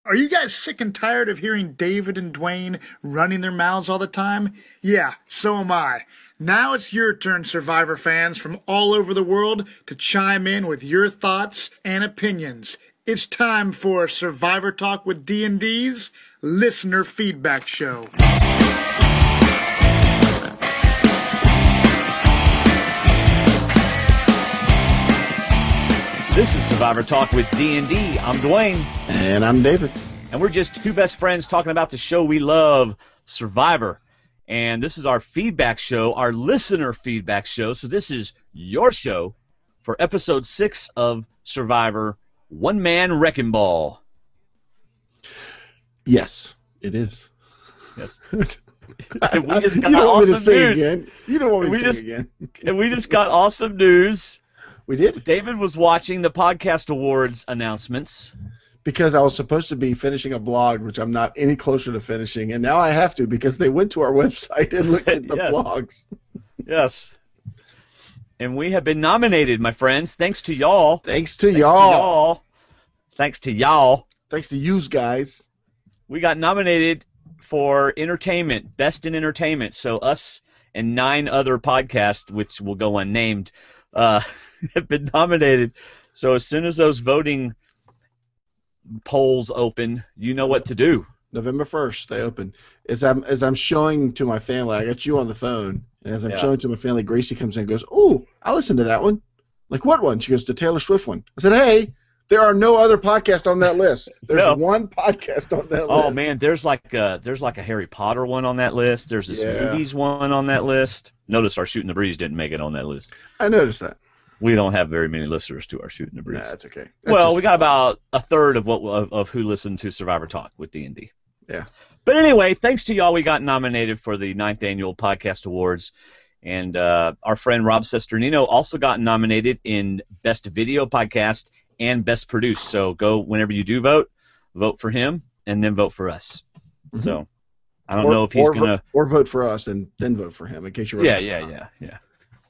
Are you guys sick and tired of hearing David and Dwaine running their mouths all the time? Yeah, so am I. Now it's your turn, Survivor fans from all over the world, to chime in with your thoughts and opinions. It's time for Survivor Talk with D&D's Listener Feedback Show. This is Survivor Talk with D&D. I'm Dwaine. And I'm David. And we're just two best friends talking about the show we love, Survivor. And this is our feedback show, our listener feedback show. So this is your show for episode 6 of Survivor, One Man Wrecking Ball. Yes, it is. Yes. We just got awesome news. Again. You don't want me to sing again. And we just got awesome news. We did. David was watching the Podcast Awards announcements. Because I was supposed to be finishing a blog, which I'm not any closer to finishing, and now I have to because they went to our website and looked at the blogs. Yes. And we have been nominated, my friends. Thanks to y'all. Thanks to y'all. Thanks to y'all. Thanks to yous guys. We got nominated for entertainment, best in entertainment. So us and 9 other podcasts, which will go unnamed, have been nominated. So as soon as those voting polls open, you know what to do. November 1st, they open. As I'm showing to my family, I got you on the phone, and as I'm showing to my family, Gracie comes in and goes, "Oh, I listened to that one." Like, what one? She goes, "The Taylor Swift one." I said, "Hey, there are no other podcasts on that list. There's one podcast on that list." Oh man, there's like a Harry Potter one on that list. There's this movies one on that list. Notice our Shooting the Breeze didn't make it on that list. I noticed that. We don't have very many listeners to our Shooting the Breeze. Nah, that's okay. We got about a third of who listened to Survivor Talk with D&D. Yeah. But anyway, thanks to y'all, we got nominated for the 9th Annual Podcast Awards. And our friend Rob Sesternino also got nominated in Best Video Podcast and Best Produced. So go, whenever you do vote for him, and then vote for us. Mm-hmm. So I don't know if he's going to... Or vote for us and then vote for him, in case you're... Yeah.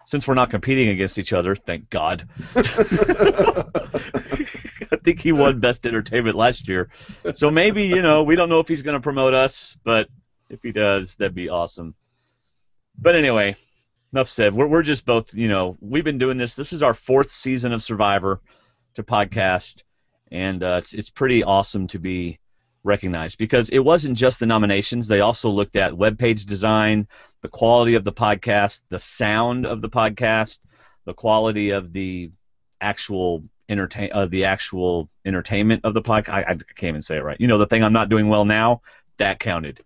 Since we're not competing against each other, thank God. I think he won Best Entertainment last year. So maybe, we don't know if he's going to promote us, but if he does, that'd be awesome. But anyway, enough said. We're just both, we've been doing this. This is our 4th season of Survivor to podcast, and it's pretty awesome to be recognized because it wasn't just the nominations. They also looked at webpage design, the quality of the podcast, the sound of the podcast, the quality of the actual entertainment of the podcast. I can't even say it right. The thing I'm not doing well now, that counted.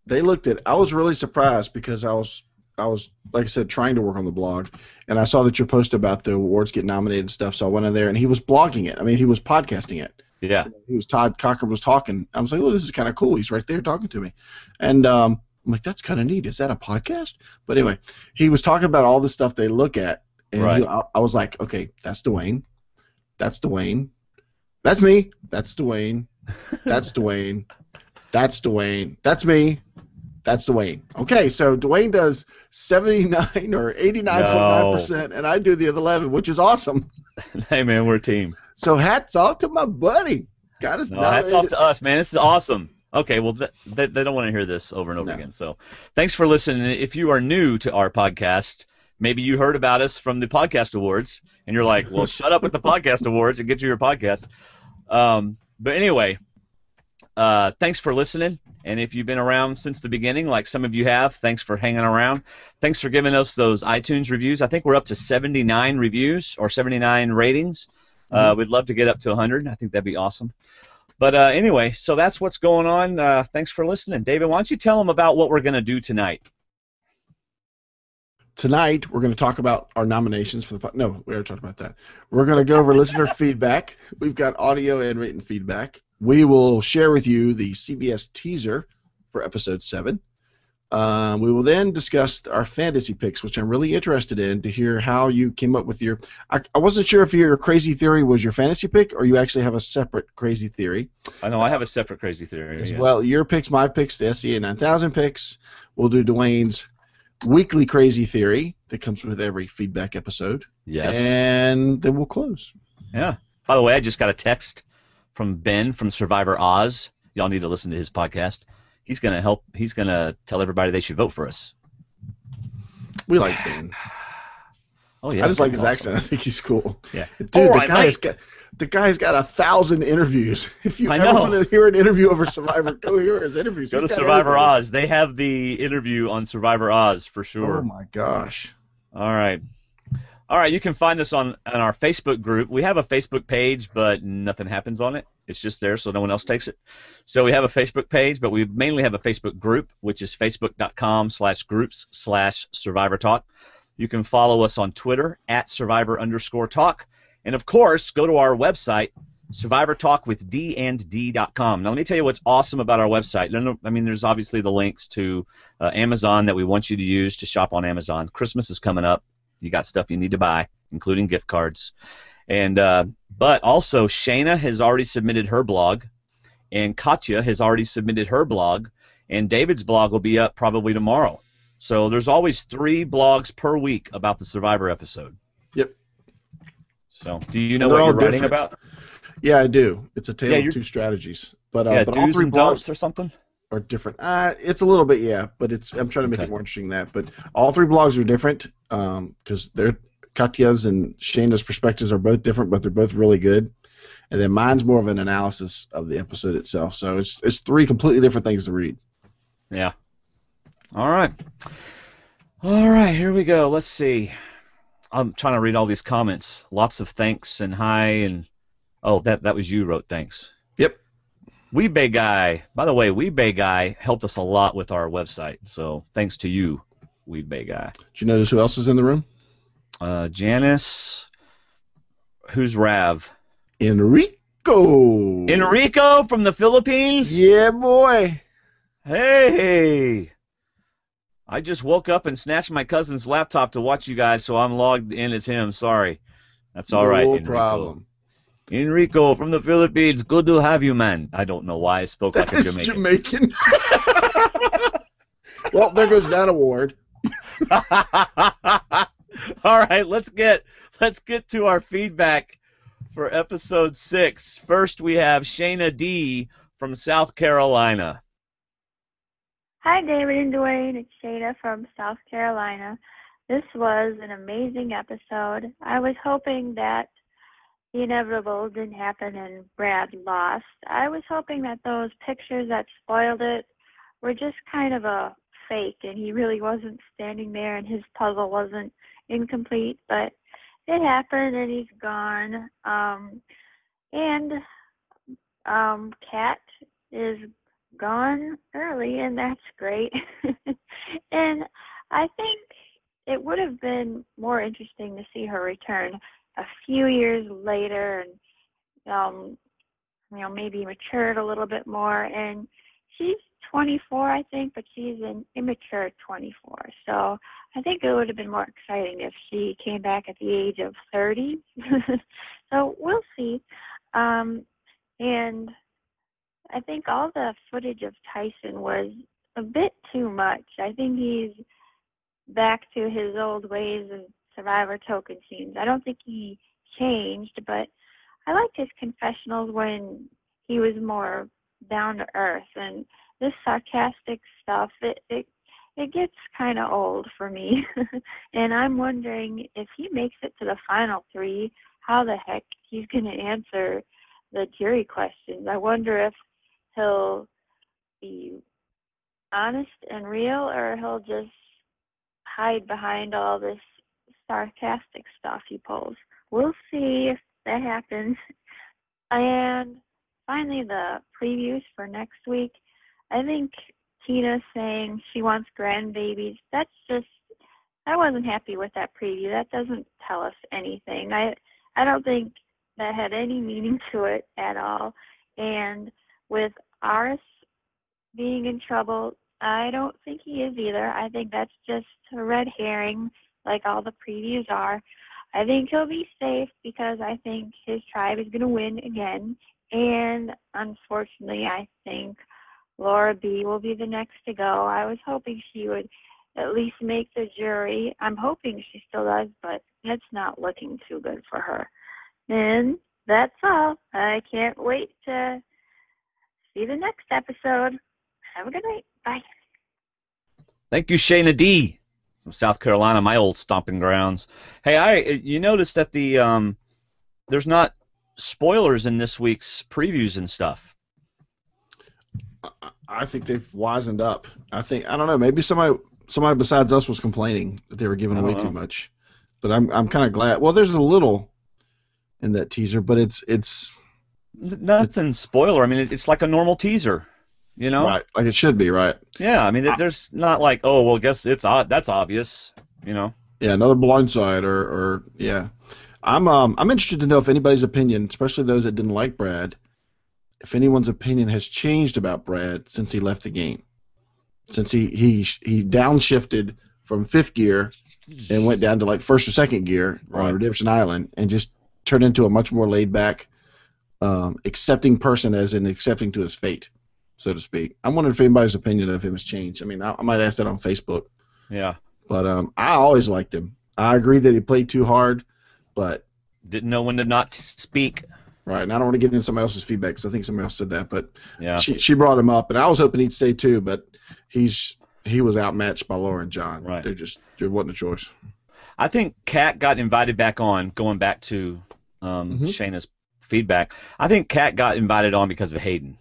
They looked at. I was really surprised because I was like I said trying to work on the blog, and I saw that your post about the awards getting nominated and stuff. So I went in there and he was blogging it. I mean, he was podcasting it. Yeah. Todd Cochran was talking. I was like, "Oh, this is kind of cool." He's right there talking to me, and I'm like, "That's kind of neat. Is that a podcast?" But anyway, he was talking about all the stuff they look at, and I was like, "Okay, that's Dwaine. That's Dwaine. That's me. That's Dwaine. That's Dwaine. That's Dwaine. That's me. That's Dwaine." Okay, so Dwaine does 79 or 89.9%, and I do the other 11, which is awesome. Hey man, we're a team. So hats off to my buddy. Got us nominated. Hats off to us, man. This is awesome. Okay, well, they don't want to hear this over and over again. So thanks for listening. If you are new to our podcast, maybe you heard about us from the Podcast Awards, and you're like, well, shut up with the Podcast Awards and get to your podcast. But anyway, thanks for listening. And if you've been around since the beginning, like some of you have, thanks for hanging around. Thanks for giving us those iTunes reviews. I think we're up to 79 reviews or 79 ratings. We'd love to get up to 100. I think that'd be awesome. But anyway, so that's what's going on. Thanks for listening. David, why don't you tell them about what we're going to do tonight? Tonight, we're going to talk about our nominations for the... No, we already talked about that. We're going to go over listener feedback. We've got audio and written feedback. We will share with you the CBS teaser for Episode 7. We will then discuss our fantasy picks, which I'm really interested in to hear how you came up with your... I wasn't sure if your Crazy Theory was your fantasy pick or you actually have a separate Crazy Theory. I know, I have a separate Crazy Theory. As well, your picks, my picks, the SEA 9000 picks. We'll do Dwaine's weekly Crazy Theory that comes with every feedback episode. Yes. And then we'll close. Yeah. By the way, I just got a text from Ben from Survivor Oz. Y'all need to listen to his podcast. He's going to help. He's going to tell everybody they should vote for us. We like Ben. Oh yeah, I just like his awesome. accent. I think he's cool. Yeah, dude, the guy's got 1,000 interviews. If you ever want to hear an interview over Survivor, go hear his interviews. Go to Survivor Oz. They have the interview on Survivor Oz for sure. Oh my gosh. All right. You can find us on our Facebook group. We have a Facebook page, but nothing happens on it. It's just there, so no one else takes it. So we have a Facebook page, but we mainly have a Facebook group, which is facebook.com/groups/Survivor Talk. You can follow us on Twitter @Survivor_Talk. And, of course, go to our website, survivortalkwithdand.com. Now, let me tell you what's awesome about our website. I mean, there's obviously the links to Amazon that we want you to use to shop on Amazon. Christmas is coming up. You got stuff you need to buy, including gift cards. And but also, Shayna has already submitted her blog, and Katya has already submitted her blog, and David's blog will be up probably tomorrow. So there's always 3 blogs per week about the Survivor episode. Yep. So do you know what you're writing about? Yeah, I do. It's a tale of 2 strategies. But but all 3 blogs or something are different. It's a little bit, but I'm trying to make it more interesting than that. But all 3 blogs are different because Katya's and Shayna's perspectives are both different, but they're both really good. And then mine's more of an analysis of the episode itself. So it's 3 completely different things to read. Yeah. All right, here we go. Let's see. I'm trying to read all these comments. Lots of thanks and hi and that was you wrote thanks. Yep. Weebay Guy. By the way, Weebay Guy helped us a lot with our website. So thanks to you, Weebay Guy. Did you notice who else is in the room? Janice. Who's Rav? Enrico. Enrico from the Philippines? Yeah, boy. Hey. I just woke up and snatched my cousin's laptop to watch you guys, so I'm logged in as him. Sorry. That's all right, Enrico. No problem. Enrico from the Philippines. Good to have you, man. I don't know why I spoke like a Jamaican. Well, there goes that award. All right, let's get to our feedback for episode 6. First, we have Shayna D from South Carolina. Hi, David and Dwaine. It's Shayna from South Carolina. This was an amazing episode. I was hoping that the inevitable didn't happen and Brad lost. I was hoping that those pictures that spoiled it were just kind of a fake and he really wasn't standing there and his puzzle wasn't incomplete, but it happened and he's gone. Kat is gone early, and that's great. And I think it would have been more interesting to see her return a few years later and, maybe matured a little bit more. And she's 24, I think, but she's an immature 24. So I think it would have been more exciting if she came back at the age of 30. So we'll see. And I think all the footage of Tyson was a bit too much. I think he's back to his old ways of Survivor token scenes. I don't think he changed, but I liked his confessionals when he was more down to earth. And this sarcastic stuff, it gets kind of old for me. And I'm wondering if he makes it to the final 3, how the heck he's going to answer the jury questions. I wonder if he'll be honest and real, or he'll just hide behind all this sarcastic stuff he pulls. We'll see if that happens. And finally, the previews for next week. I think Tina saying she wants grandbabies, I wasn't happy with that preview. That doesn't tell us anything. I don't think that had any meaning to it at all. And with Aris being in trouble, I don't think he is either. I think that's just a red herring, like all the previews are. I think he'll be safe because I think his tribe is going to win again. And unfortunately, I think Laura B. will be the next to go. I was hoping she would at least make the jury. I'm hoping she still does, but it's not looking too good for her. And that's all. I can't wait to see the next episode. Have a good night. Bye. Thank you, Shayna D from South Carolina, my old stomping grounds. Hey, you noticed that there's not spoilers in this week's previews and stuff. I think they've wisened up. I don't know. Maybe somebody besides us was complaining that they were giving away too much. But I'm kind of glad. Well, there's a little in that teaser, but it's nothing spoiler. I mean, it's like a normal teaser, you know? Right, like it should be, right? Yeah, I mean, there's not like, oh, well, guess that's obvious, you know? Yeah, another blindside, or yeah. I'm interested to know if anybody's opinion, especially those that didn't like Brad, if anyone's opinion has changed about Brad since he left the game, since he downshifted from fifth gear and went down to like first or second gear on Redemption Island and just turned into a much more laid back, accepting person, as in accepting to his fate, so to speak. I'm wondering if anybody's opinion of him has changed. I mean, I might ask that on Facebook. Yeah. But I always liked him. I agree that he played too hard, but didn't know when to not speak. Right, and I don't want to get into somebody else's feedback because I think somebody else said that, but yeah. She brought him up, and I was hoping he'd stay too, but he was outmatched by Laura and John. Right. There wasn't a choice. I think Kat got invited back on, going back to Shayna's feedback. I think Kat got invited on because of Hayden.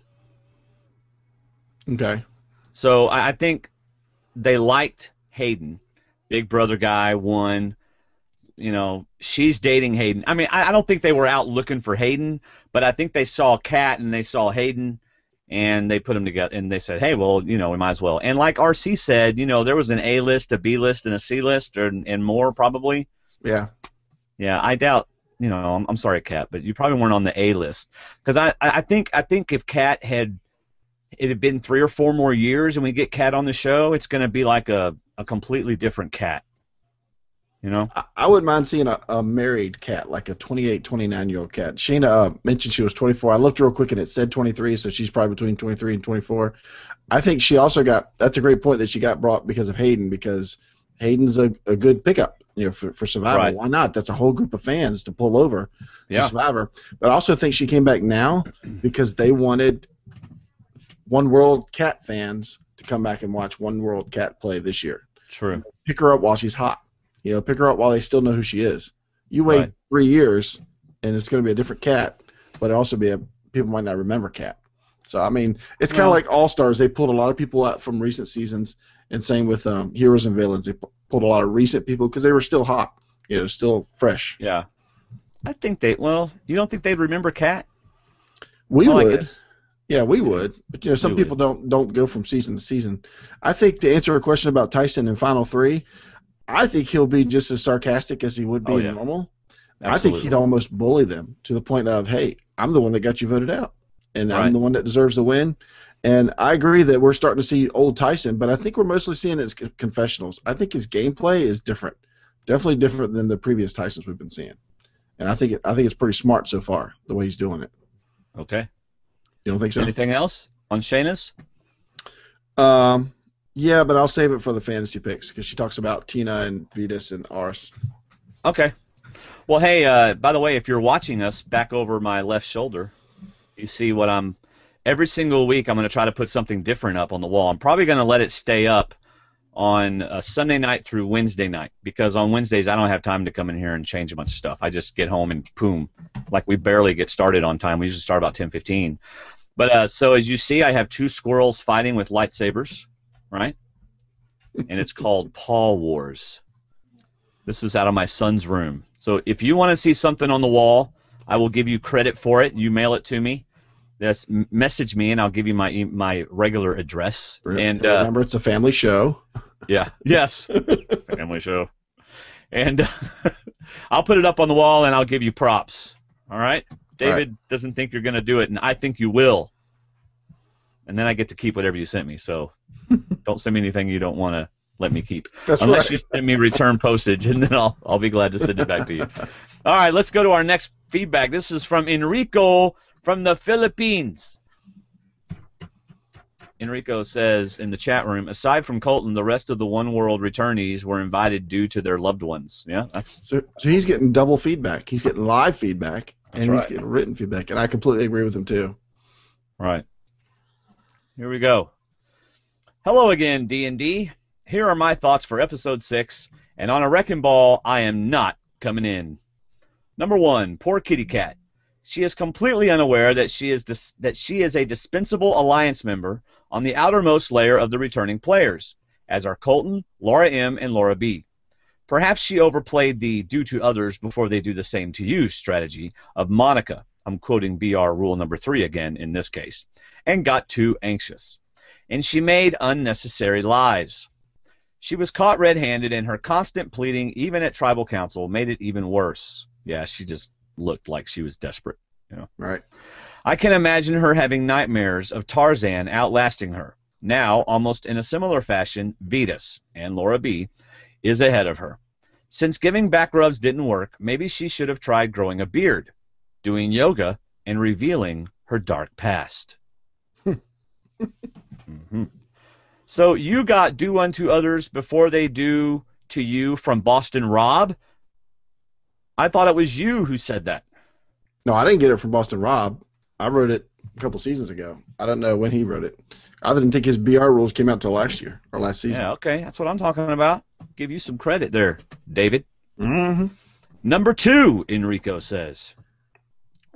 Okay. So I think they liked Hayden. Big brother guy, won. You know, she's dating Hayden. I mean, I don't think they were out looking for Hayden, but I think they saw Kat and they saw Hayden, and they put them together, and they said, hey, well, you know, we might as well. And like RC said, you know, there was an A list, a B list, and a C list, and more probably. Yeah. Yeah, I doubt, you know, I'm sorry, Kat, but you probably weren't on the A list. Because I think if Kat it had been 3 or 4 more years and we get Kat on the show, it's going to be like a completely different Kat. You know? I wouldn't mind seeing a married Kat, like a 28, 29-year-old Kat. Shayna mentioned she was 24. I looked real quick and it said 23, so she's probably between 23 and 24. I think she also that's a great point that she got brought because of Hayden, because Hayden's a good pickup, you know, for Survivor. Right. Why not? That's a whole group of fans to pull over to Survivor. But I also think she came back now because they wanted One World Cat fans to come back and watch One World Cat play this year. True. Pick her up while she's hot. You know, pick her up while they still know who she is. You wait 3 years, and it's going to be a different Cat, but it also people might not remember Cat. So I mean, it's kind of like All Stars. They pulled a lot of people out from recent seasons, and same with Heroes and Villains. They pulled a lot of recent people because they were still hot, you know, still fresh. Yeah. I think you don't think they'd remember Cat? We would. Yeah, we would. But, you know, some people don't go from season to season. I think to answer a question about Tyson in Final 3, I think he'll be just as sarcastic as he would be in normal. Absolutely. I think he'd almost bully them to the point of, hey, I'm the one that got you voted out, and I'm the one that deserves the win. And I agree that we're starting to see old Tyson, but I think we're mostly seeing his confessionals. I think his gameplay is different, definitely different than the previous Tysons we've been seeing. And I think it's pretty smart so far, the way he's doing it. Okay. You don't think so? Anything else on Shayna's? Yeah, but I'll save it for the fantasy picks because she talks about Tina and Vetus and Ars. Okay. Well, hey, by the way, if you're watching us back over my left shoulder, you see what every single week I'm going to try to put something different up on the wall. I'm probably going to let it stay up on Sunday night through Wednesday night because on Wednesdays I don't have time to come in here and change a bunch of stuff. I just get home and boom, like we barely get started on time. We usually start about 10:15. But so as you see, I have 2 squirrels fighting with lightsabers. Right? And it's called Paw Wars. This is out of my son's room. So if you want to see something on the wall, I will give you credit for it. You mail it to me. Just message me, and I'll give you my regular address. And remember, it's a family show. Yeah. Yes. Family show. And I'll put it up on the wall, and I'll give you props. All right? David doesn't think you're going to do it, and I think you will. And then I get to keep whatever you sent me. So don't send me anything you don't want to let me keep. Unless you send me return postage, and then I'll be glad to send it back to you. All right, let's go to our next feedback. This is from Enrico from the Philippines. Enrico says in the chat room, aside from Colton, the rest of the One World returnees were invited due to their loved ones. Yeah, so he's getting double feedback. He's getting live feedback, And he's getting written feedback, and I completely agree with him too. Right. Here we go. Hello again, D&D. Here are my thoughts for episode 6, and on a wrecking ball, I am not coming in. Number 1, poor kitty cat. She is completely unaware that she is a dispensable alliance member on the outermost layer of the returning players, as are Colton, Laura M, and Laura B. Perhaps she overplayed the do to others before they do the same to you strategy of Monica, I'm quoting BR rule number 3 again in this case, and got too anxious. And she made unnecessary lies. She was caught red-handed, and her constant pleading, even at tribal council, made it even worse. Yeah, she just looked like she was desperate. Right. I can imagine her having nightmares of Tarzan outlasting her. Now, almost in a similar fashion, Vetus, and Laura B, is ahead of her. Since giving back rubs didn't work, maybe she should have tried growing a beard, doing yoga, and revealing her dark past. Mm-hmm. So you got do unto others before they do to you from Boston Rob? I thought it was you who said that. No, I didn't get it from Boston Rob. I wrote it a couple seasons ago. I don't know when he wrote it. I didn't think his BR rules came out until last year or last season. Yeah, okay. That's what I'm talking about. Give you some credit there, David. Mm-hmm. Number 2, Enrico says.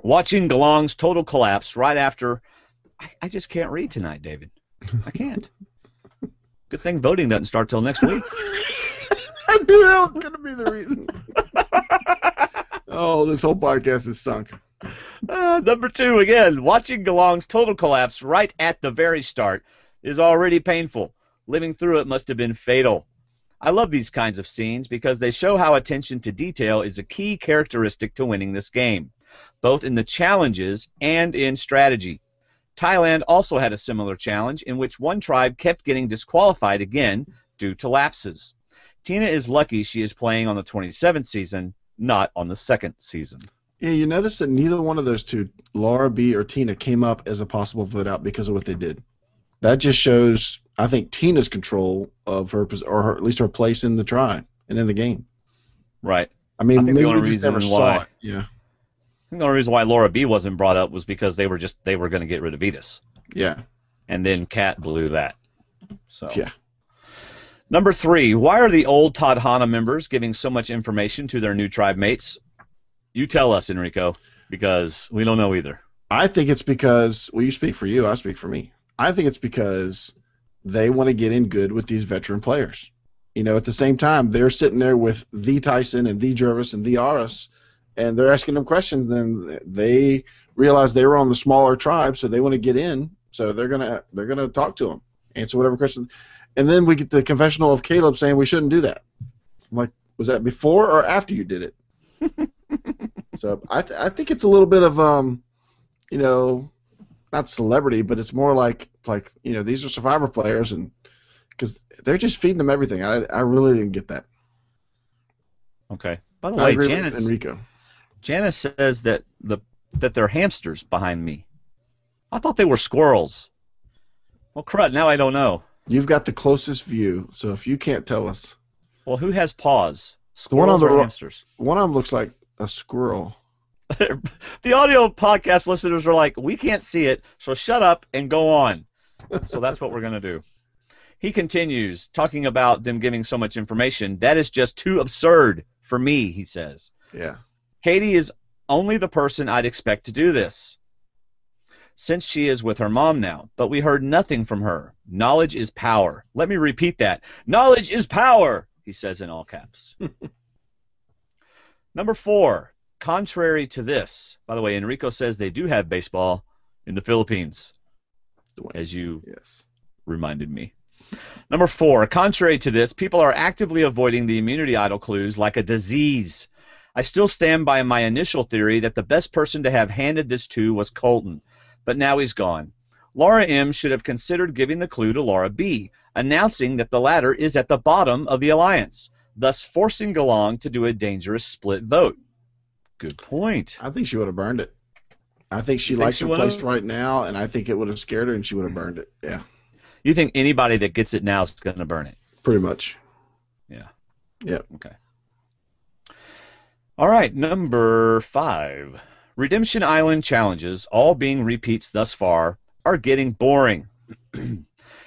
Watching Galong's total collapse right after... I just can't read tonight, David. I can't. Good thing voting doesn't start till next week. I knew that was going to be the reason. Oh, this whole podcast is sunk. Number 2, again, watching Galong's total collapse right at the very start is already painful. Living through it must have been fatal. I love these kinds of scenes because they show how attention to detail is a key characteristic to winning this game, both in the challenges and in strategy. Thailand also had a similar challenge in which one tribe kept getting disqualified again due to lapses. Tina is lucky she is playing on the 27th season, not on the 2nd season. Yeah, you notice that neither one of those two, Laura B or Tina, came up as a possible vote out because of what they did. That just shows, I think, Tina's control of her, or at least her place in the tribe and in the game. Right. I mean, maybe we just never saw it. Yeah. I think the only reason why Laura B wasn't brought up was because they were going to get rid of Vetus. Yeah. And then Kat blew that. So. Yeah. Number 3, why are the old Tadhana members giving so much information to their new tribe mates? You tell us, Enrico, because we don't know either. I think it's because, well, you speak for you, I speak for me. I think it's because they want to get in good with these veteran players. You know, at the same time, they're sitting there with the Tyson and the Jervis and the Aris, and they're asking them questions, and they realize they were on the smaller tribe, so they want to get in, so they're gonna talk to them, answer whatever questions. And then we get the confessional of Caleb saying we shouldn't do that. I'm like, was that before or after you did it? So I think it's a little bit of you know, not celebrity, but it's more like you know, these are Survivor players, and because they're just feeding them everything. I really didn't get that. Okay. By the I way, agree with Enrico. Janice says that they're hamsters behind me. I thought they were squirrels. Well, crud, now I don't know. You've got the closest view, so if you can't tell us. Well, who has paws? Squirrels or hamsters? One of them looks like a squirrel. The audio podcast listeners are like, we can't see it, so shut up and go on. So that's what we're going to do. He continues, talking about them giving so much information. That is just too absurd for me, he says. Yeah. Katie is only the person I'd expect to do this, since she is with her mom now, but we heard nothing from her. Knowledge is power. Let me repeat that. Knowledge is power, he says in all caps. Number 4, contrary to this, by the way, Enrico says they do have baseball in the Philippines, as you reminded me. Number 4, contrary to this, people are actively avoiding the immunity idol clues like a disease. I still stand by my initial theory that the best person to have handed this to was Colton, but now he's gone. Laura M. should have considered giving the clue to Laura B., announcing that the latter is at the bottom of the alliance, thus forcing Galong to do a dangerous split vote. Good point. I think she would have burned it. I think she likes her place right now, and I think it would have scared her, and she would have burned it. Yeah. You think anybody that gets it now is going to burn it? Pretty much. Yeah. Yeah. Okay. All right, number 5. Redemption Island challenges, all being repeats thus far, are getting boring.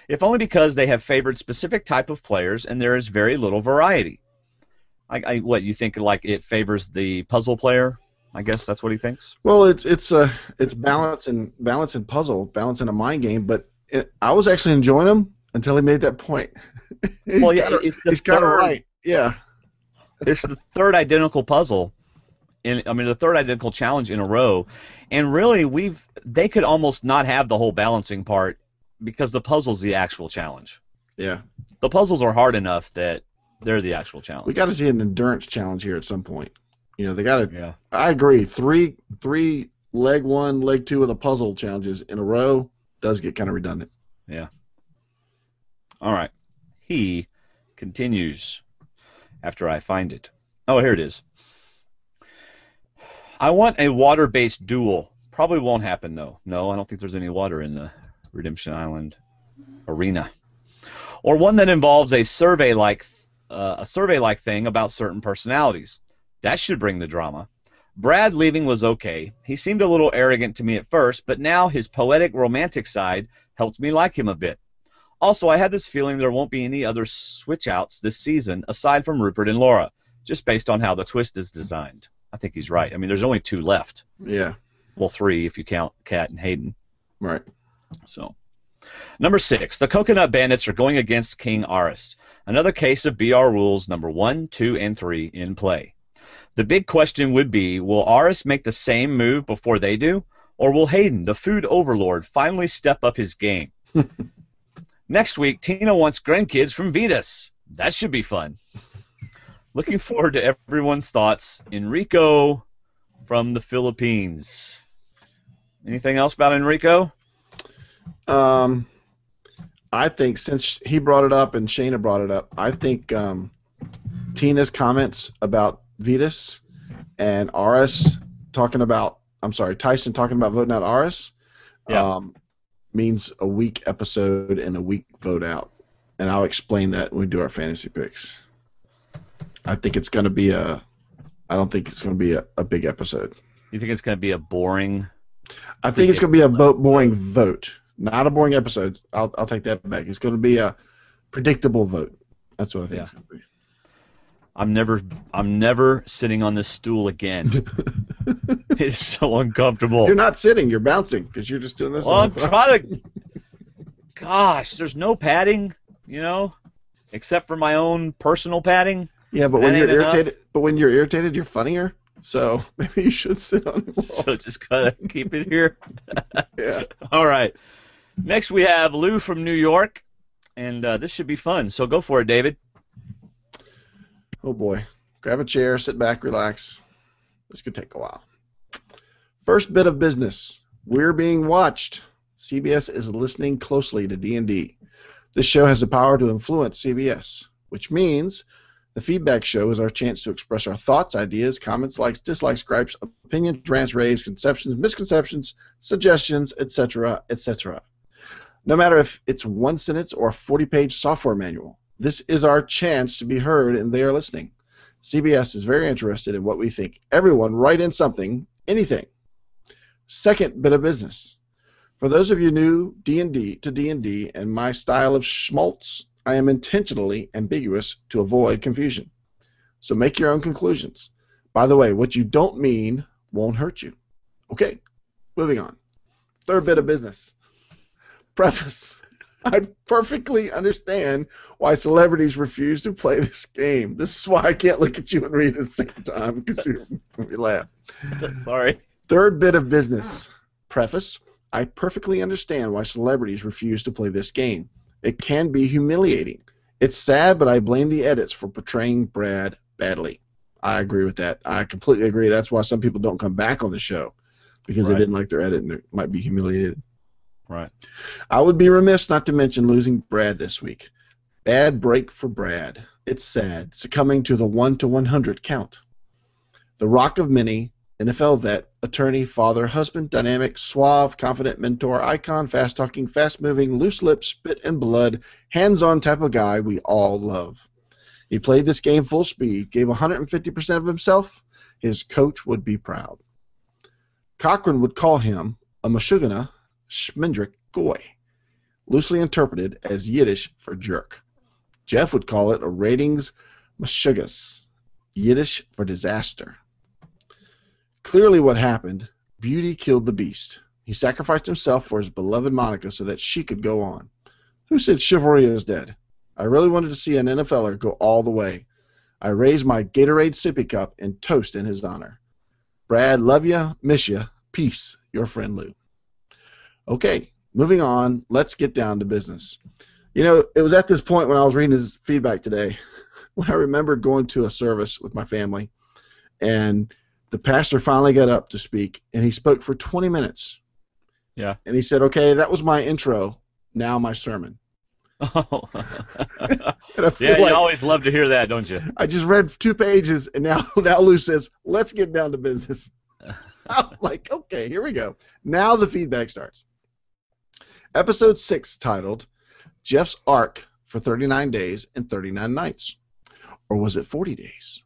If only because they have favored specific type of players and there is very little variety. What, you think like it favors the puzzle player? I guess that's what he thinks. Well, it's balance and puzzle, balance in a mind game. But I was actually enjoying him until he made that point. He's kind of right. Yeah. It's the third identical puzzle. The third identical challenge in a row, and really they could almost not have the whole balancing part because the puzzle's the actual challenge. Yeah. The puzzles are hard enough that they're the actual challenge. We got to see an endurance challenge here at some point. They got to. Yeah. I agree. Three leg one, leg two of the puzzle challenges in a row does get kind of redundant. Yeah. All right. He continues after I find it. Oh, here it is. I want a water-based duel. Probably won't happen, though. No, I don't think there's any water in the Redemption Island arena. Or one that involves a survey-like thing about certain personalities. That should bring the drama. Brad leaving was okay. He seemed a little arrogant to me at first, but now his poetic, romantic side helped me like him a bit. Also, I had this feeling there won't be any other switch-outs this season aside from Rupert and Laura, just based on how the twist is designed. I think he's right. There's only 2 left. Yeah. Well, 3 if you count Kat and Hayden. Right. So, number 6, the Coconut Bandits are going against King Aris. Another case of BR rules number 1, 2, and 3 in play. The big question would be, will Aris make the same move before they do, or will Hayden, the food overlord, finally step up his game? Next week, Tina wants grandkids from Vetus. That should be fun. Looking forward to everyone's thoughts. Enrico from the Philippines. Anything else about Enrico? I think since he brought it up and Shayna brought it up, I think Tina's comments about Vetus and Tyson talking about voting out Aris means a week episode and a week vote out. And I'll explain that when we do our fantasy picks. I think it's going to be I don't think it's going to be a big episode. You think it's going to be a boring? I think it's going to be a boring vote, not a boring episode. I'll take that back. It's going to be a predictable vote. That's what I think it's going to be. I'm never sitting on this stool again. It's so uncomfortable. You're not sitting. You're bouncing because you're just doing this. Well, I'm trying to. Gosh, there's no padding, except for my own personal padding. Yeah, but when you're irritated, you're funnier. So maybe you should sit on it. So just gotta keep it here. Yeah. All right. Next we have Lou from New York, and this should be fun. So go for it, David. Oh boy. Grab a chair, sit back, relax. This could take a while. First bit of business. We're being watched. CBS is listening closely to D&D. This show has the power to influence CBS, which means the feedback show is our chance to express our thoughts, ideas, comments, likes, dislikes, gripes, opinions, rants, raves, conceptions, misconceptions, suggestions, etc., etc. No matter if it's one sentence or a 40-page software manual, this is our chance to be heard, and they are listening. CBS is very interested in what we think. Everyone, write in something, anything. Second bit of business. For those of you new to D&D and my style of schmaltz, I am intentionally ambiguous to avoid confusion. So make your own conclusions. By the way, what you don't mean won't hurt you. Okay, moving on. Third bit of business. Preface. I perfectly understand why celebrities refuse to play this game. This is why I can't look at you and read at the same time because you laugh. Sorry. Third bit of business. Preface. I perfectly understand why celebrities refuse to play this game. It can be humiliating. It's sad, but I blame the edits for portraying Brad badly. I agree with that. I completely agree. That's why some people don't come back on the show, because they didn't like their edit and they might be humiliated. Right. I would be remiss not to mention losing Brad this week. Bad break for Brad. It's sad, succumbing to the 1 to 100 count. The Rock of Many, NFL vet, attorney, father, husband, dynamic, suave, confident, mentor, icon, fast-talking, fast-moving, loose-lipped, spit and blood, hands-on type of guy we all love. He played this game full speed, gave 150% of himself. His coach would be proud. Cochrane would call him a Mashugana Shmendrik Goy, loosely interpreted as Yiddish for jerk. Jeff would call it a ratings Mashugas, Yiddish for disaster. Clearly what happened, Beauty killed the beast. He sacrificed himself for his beloved Monica so that she could go on. Who said chivalry is dead? I really wanted to see an NFLer go all the way. I raised my Gatorade sippy cup and toast in his honor. Brad, love ya, miss ya, peace, your friend Lou. Okay, moving on, let's get down to business. You know, it was at this point when I was reading his feedback today when I remembered going to a service with my family, and the pastor finally got up to speak, and he spoke for 20 minutes. Yeah. And he said, okay, that was my intro, now my sermon. Oh. Yeah, you always love to hear that, don't you? I just read 2 pages, and now Lou says, let's get down to business. I'm like, okay, here we go. Now the feedback starts. Episode 6, titled, Jeff's Ark for 39 Days and 39 Nights. Or was it 40 days?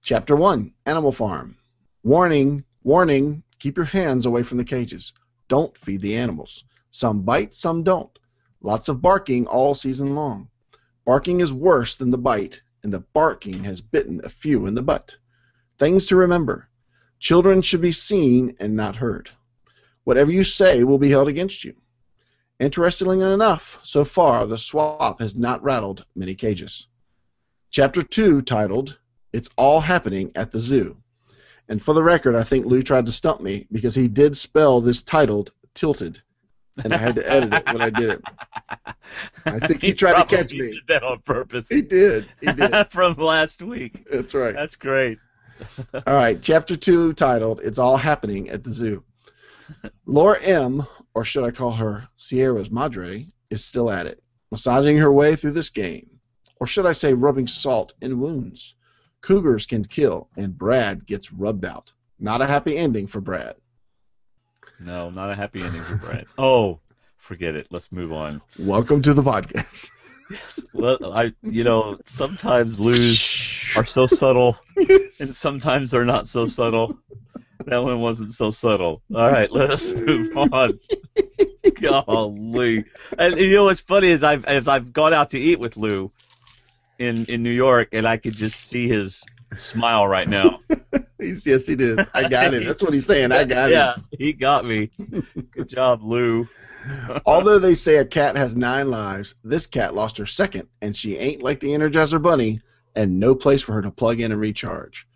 Chapter 1, Animal Farm. Warning, warning, keep your hands away from the cages. Don't feed the animals. Some bite, some don't. Lots of barking all season long. Barking is worse than the bite, and the barking has bitten a few in the butt. Things to remember. Children should be seen and not heard. Whatever you say will be held against you. Interestingly enough, so far the swap has not rattled many cages. Chapter 2, titled, It's All Happening at the Zoo. And for the record, I think Lou tried to stump me because he did spell this titled tilted. And I had to edit it when I did it. I think he tried to catch me. He did that on purpose. He did. He did. From last week. That's right. That's great. All right, Chapter 2, titled, It's All Happening at the Zoo. Laura M., or should I call her Sierra's Madre, is still at it, massaging her way through this game. Or should I say rubbing salt in wounds. Cougars can kill, and Brad gets rubbed out. Not a happy ending for Brad. No, not a happy ending for Brad. Oh, forget it. Let's move on. Welcome to the podcast. Yes. Well, sometimes Lou's are so subtle, and sometimes they're not so subtle. That one wasn't so subtle. All right, let us move on. Golly. And you know what's funny is I've gone out to eat with Lou in New York, and I could just see his smile right now. Yes, he did. I got it. That's what he's saying. I got it. Yeah, he got me. Good job, Lou. Although they say a cat has 9 lives, this cat lost her second, and she ain't like the Energizer Bunny, and no place for her to plug in and recharge.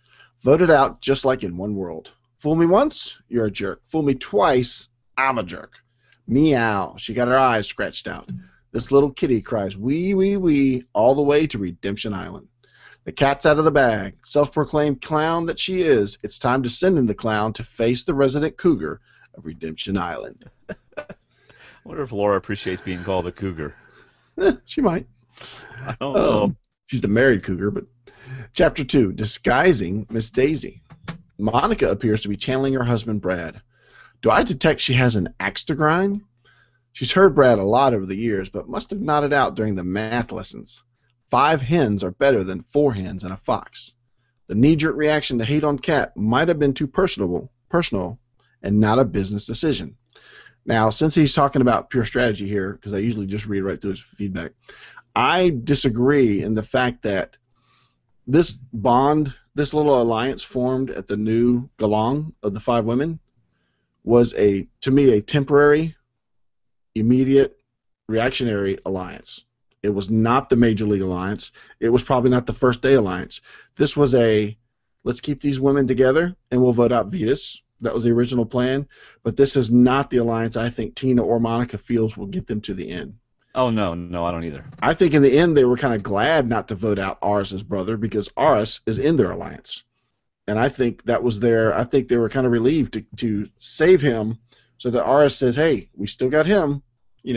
Voted out just like in One World. Fool me once, you're a jerk. Fool me twice, I'm a jerk. Meow. She got her eyes scratched out. This little kitty cries wee, wee, wee, all the way to Redemption Island. The cat's out of the bag. Self-proclaimed clown that she is, it's time to send in the clown to face the resident cougar of Redemption Island. I wonder if Laura appreciates being called a cougar. She might. I don't know. She's the married cougar, but... Chapter 2, Disguising Miss Daisy. Monica appears to be channeling her husband, Brad. Do I detect she has an axe to grind? She's heard Brad a lot over the years, but must have nodded out during the math lessons. 5 hens are better than 4 hens and a fox. The knee-jerk reaction to hate on Cat might have been too personal, and not a business decision. Now, since he's talking about pure strategy here, because I usually just read right through his feedback, I disagree in the fact that this bond, this little alliance formed at the new Galong of the 5 women, was to me a temporary, immediate, reactionary alliance. It was not the Major League Alliance. It was probably not the First Day Alliance. This was let's keep these women together and we'll vote out Vetus. That was the original plan. But this is not the alliance I think Tina or Monica feels will get them to the end. Oh, no, I don't either. I think in the end they were kind of glad not to vote out Aris's brother because Aris is in their alliance. And I think that was I think they were kind of relieved to save him so that Aris says, hey, we still got him.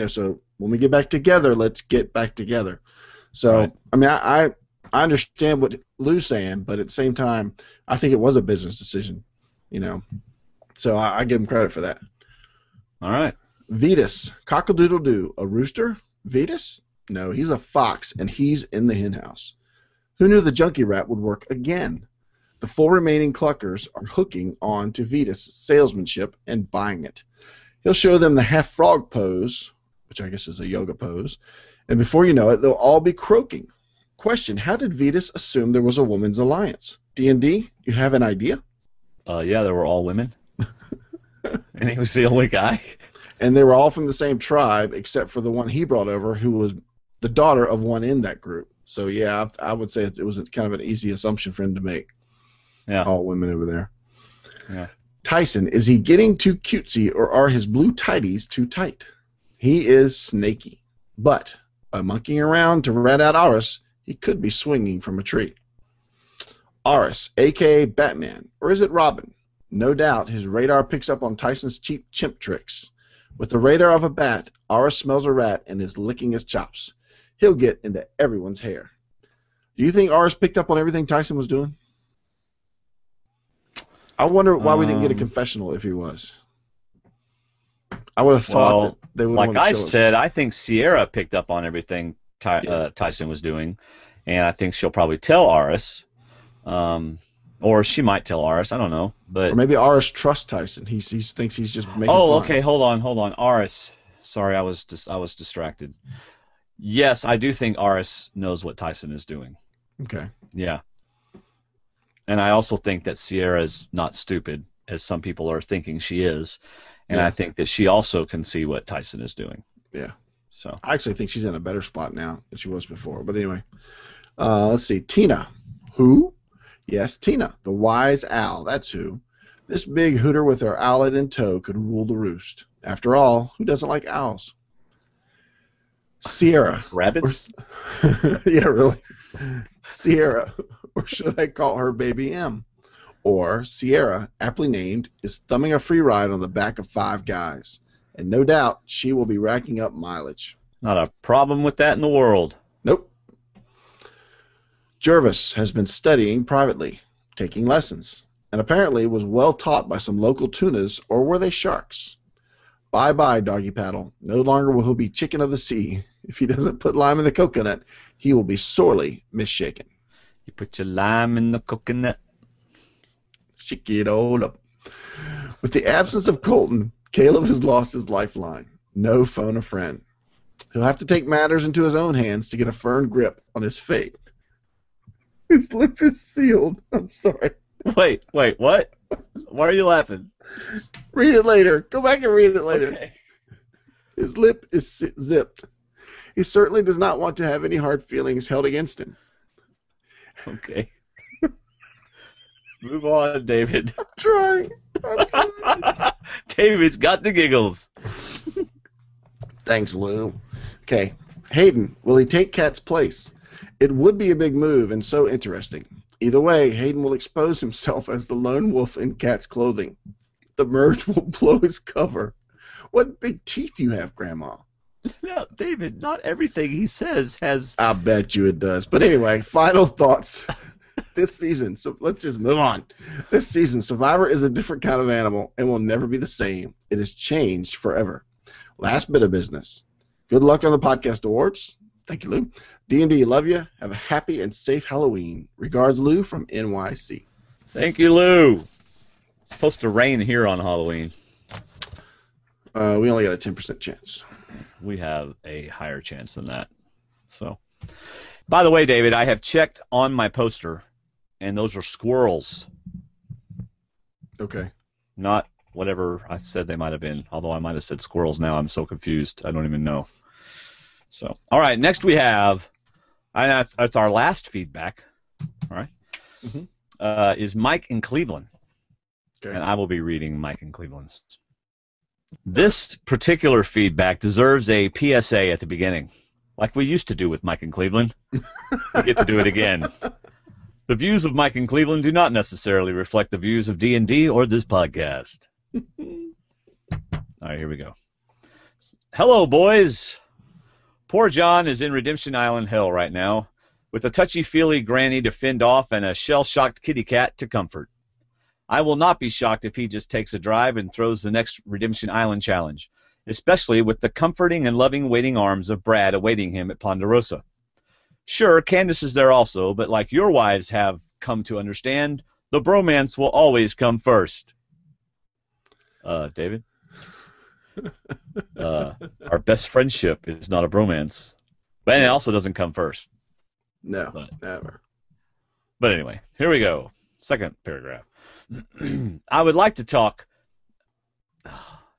So when we get back together, let's get back together. So, right. I mean, I understand what Lou's saying, but at the same time, I think it was a business decision, So I give him credit for that. All right. Vetus, cock-a-doodle-doo, a rooster? Vetus? No, he's a fox, and he's in the hen house. Who knew the junkie rat would work again? The 4 remaining cluckers are hooking on to Vetus' salesmanship and buying it. He'll show them the half-frog pose, which I guess is a yoga pose, and before you know it, they'll all be croaking. Question, how did Vetus assume there was a women's alliance? D&D, you have an idea? Yeah, they were all women. And he was the only guy. And they were all from the same tribe, except for the one he brought over, who was the daughter of one in that group. So, yeah, I would say it was kind of an easy assumption for him to make. Yeah. All women over there. Yeah. Tyson, is he getting too cutesy, or are his blue tighties too tight? He is snaky. But by monkeying around to rat out Aris, he could be swinging from a tree. Aris, a.k.a. Batman, or is it Robin? No doubt his radar picks up on Tyson's cheap chimp tricks. With the radar of a bat, Aris smells a rat and is licking his chops. He'll get into everyone's hair. Do you think Aris picked up on everything Tyson was doing? I wonder why we didn't get a confessional if he was. I would have thought that they would have. Like I said, I think Sierra picked up on everything Tyson was doing, and I think she'll probably tell Aris. Or she might tell Aris. I don't know, but or maybe Aris trusts Tyson. He thinks he's just making. Oh, fun. Okay. Hold on. Aris. Sorry, I was distracted. Yes, I do think Aris knows what Tyson is doing. Okay. Yeah. And I also think that Sierra is not stupid, as some people are thinking she is, and I think that she also can see what Tyson is doing. Yeah. So I actually think she's in a better spot now than she was before. But anyway, let's see. Tina. Who? Yes, Tina, the wise owl. That's who. This big hooter with her owlet in tow could rule the roost. After all, who doesn't like owls? Sierra. Rabbits? Yeah, really. Sierra, or should I call her Baby M? Or Sierra, aptly named, is thumbing a free ride on the back of 5 guys. And no doubt she will be racking up mileage. Not a problem with that in the world. Nope. Jervis has been studying privately, taking lessons, and apparently was well taught by some local tunas, or were they sharks? Bye-bye, doggy paddle. No longer will he be chicken of the sea. If he doesn't put lime in the coconut, he will be sorely misshaken. You put your lime in the coconut. Shake it all up. With the absence of Colton, Caleb has lost his lifeline. No phone a friend. He'll have to take matters into his own hands to get a firm grip on his fate. His lip is sealed. I'm sorry. Wait, what? Why are you laughing? Read it later. Go back and read it later. Okay. His lip is zipped. He certainly does not want to have any hard feelings held against him. Okay. Move on, David. I'm trying. David's got the giggles. Thanks, Lou. Okay. Hayden, will he take Kat's place? It would be a big move and so interesting. Either way, Hayden will expose himself as the lone wolf in Kat's clothing. The merge will blow his cover. What big teeth you have, Grandma. No, David, not everything he says has... I bet you it does. But anyway, final thoughts. This season, so let's just move on. This season, Survivor is a different kind of animal and will never be the same. It has changed forever. Last bit of business. Good luck on the podcast awards. Thank you, Lou. D&D, love you. Have a happy and safe Halloween. Regards, Lou from NYC. Thank you, Lou. It's supposed to rain here on Halloween. We only got a 10% chance. We have a higher chance than that. So, by the way, David, I have checked on my poster, and those are squirrels. Okay. Not whatever I said they might have been, although I might have said squirrels now. I'm so confused. I don't even know. So, all right, next we have, and that's our last feedback, all right, is Mike in Cleveland. Okay. And I will be reading Mike in Cleveland's. This particular feedback deserves a PSA at the beginning, like we used to do with Mike in Cleveland. We get to do it again. The views of Mike in Cleveland do not necessarily reflect the views of D&D or this podcast. All right, here we go. Hello, boys. Poor John is in Redemption Island hell right now, with a touchy-feely granny to fend off and a shell-shocked kitty cat to comfort. I will not be shocked if he just takes a drive and throws the next Redemption Island challenge, especially with the comforting and loving waiting arms of Brad awaiting him at Ponderosa. Sure, Candace is there also, but like your wives have come to understand, The bromance will always come first. David? Our best friendship is not a bromance. But it also doesn't come first. No, never. But anyway, here we go. Second paragraph. I would like to talk...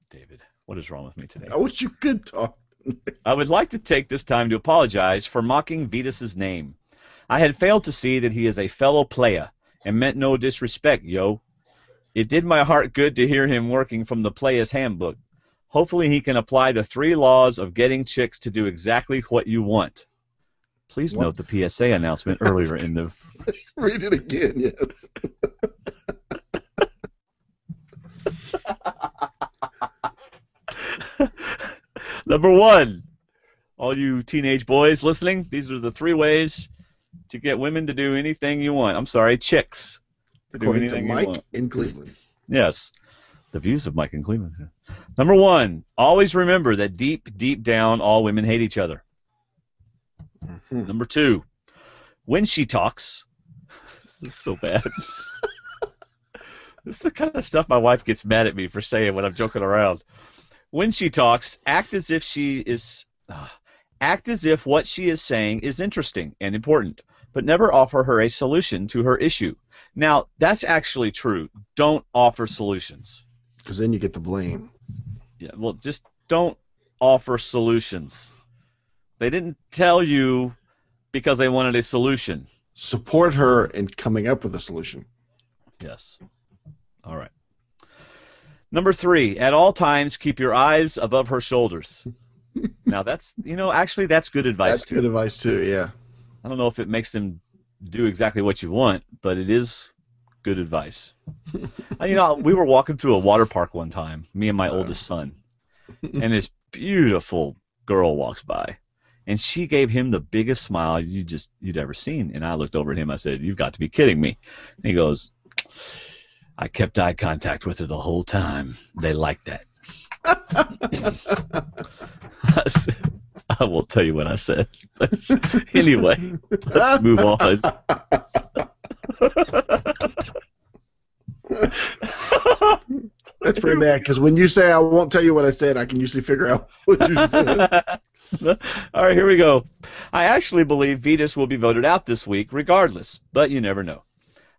David, what is wrong with me today? I wish you could talk. I would like to take this time to apologize for mocking Vitus's name. I had failed to see that he is a fellow player and meant no disrespect, yo. It did my heart good to hear him working from the Player's Handbook. Hopefully he can apply the 3 laws of getting chicks to do exactly what you want. Please note the PSA announcement earlier in the... Read it again, yes. Number 1, all you teenage boys listening, these are the 3 ways to get women to do anything you want. I'm sorry, chicks. To do According to anything you Mike want. in Cleveland. Yes, the views of Mike in Cleveland. Number 1, always remember that deep, deep down, all women hate each other. Mm-hmm. Number 2, when she talks, this is so bad. This is the kind of stuff my wife gets mad at me for saying when I'm joking around. When she talks, act as if what she is saying is interesting and important, but never offer her a solution to her issue. Now, that's actually true. Don't offer solutions. Because then you get the blame. Yeah, well, just don't offer solutions. They didn't tell you because they wanted a solution. Support her in coming up with a solution. Yes. All right. Number 3, at all times, keep your eyes above her shoulders. Now, that's, actually, that's good advice. That's good advice, too, yeah. I don't know if it makes them do exactly what you want, but it is good advice. We were walking through a water park one time, me and my oldest son, and this beautiful girl walks by, and she gave him the biggest smile you'd ever seen. And I looked over at him, I said, "You've got to be kidding me." And he goes, "I kept eye contact with her the whole time. They liked that." I won't tell you what I said. But anyway, let's move on. That's pretty bad, because when you say I won't tell you what I said, I can usually figure out what you said. All right, here we go. I actually believe Vitus will be voted out this week regardless, but you never know.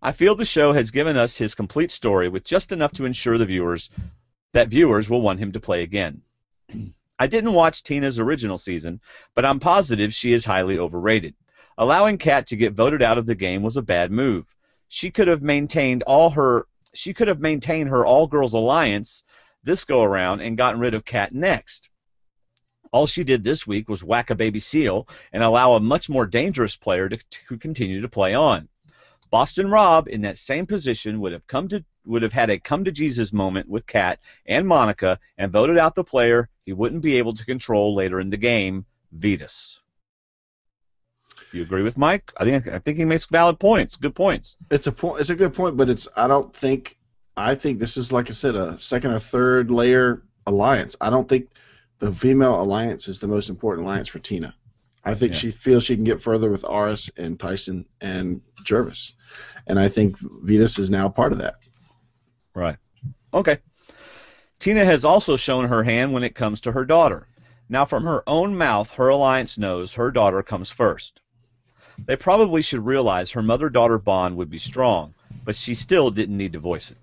I feel the show has given us his complete story with just enough to ensure viewers will want him to play again. I didn't watch Tina's original season, but I'm positive she is highly overrated. Allowing Kat to get voted out of the game was a bad move. She could have maintained her all-girls alliance this go-around and gotten rid of Kat next. All she did this week was whack a baby seal and allow a much more dangerous player to continue to play on. Boston Rob, in that same position, would have had a come-to-Jesus moment with Kat and Monica and voted out the player he wouldn't be able to control later in the game, Vitus. You agree with Mike? I think he makes valid points, good points. It's a good point, but I think this is, like I said, a second or third layer alliance. I don't think the female alliance is the most important alliance for Tina. I think she feels she can get further with Aris and Tyson and Jervis. And I think Vitus is now part of that. Right. Okay. Tina has also shown her hand when it comes to her daughter. Now, from her own mouth, her alliance knows her daughter comes first. They probably should realize her mother-daughter bond would be strong, but she still didn't need to voice it.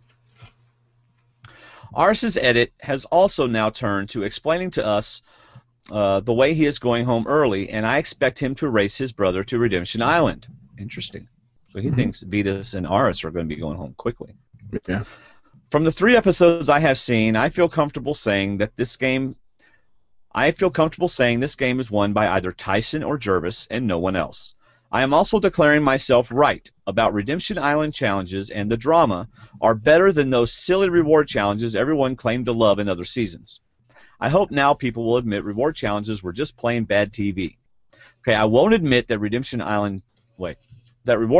Aris's edit has also now turned to explaining to us the way he is going home early, and I expect him to race his brother to Redemption Island. Interesting. So he thinks Vitus and Aris are going to be going home quickly. Yeah. From the 3 episodes I have seen, I feel comfortable saying this game is won by either Tyson or Jervis and no one else. I am also declaring myself right about Redemption Island challenges, and the drama are better than those silly reward challenges everyone claimed to love in other seasons. I hope now people will admit reward challenges were just plain bad TV. Okay, I won't admit that reward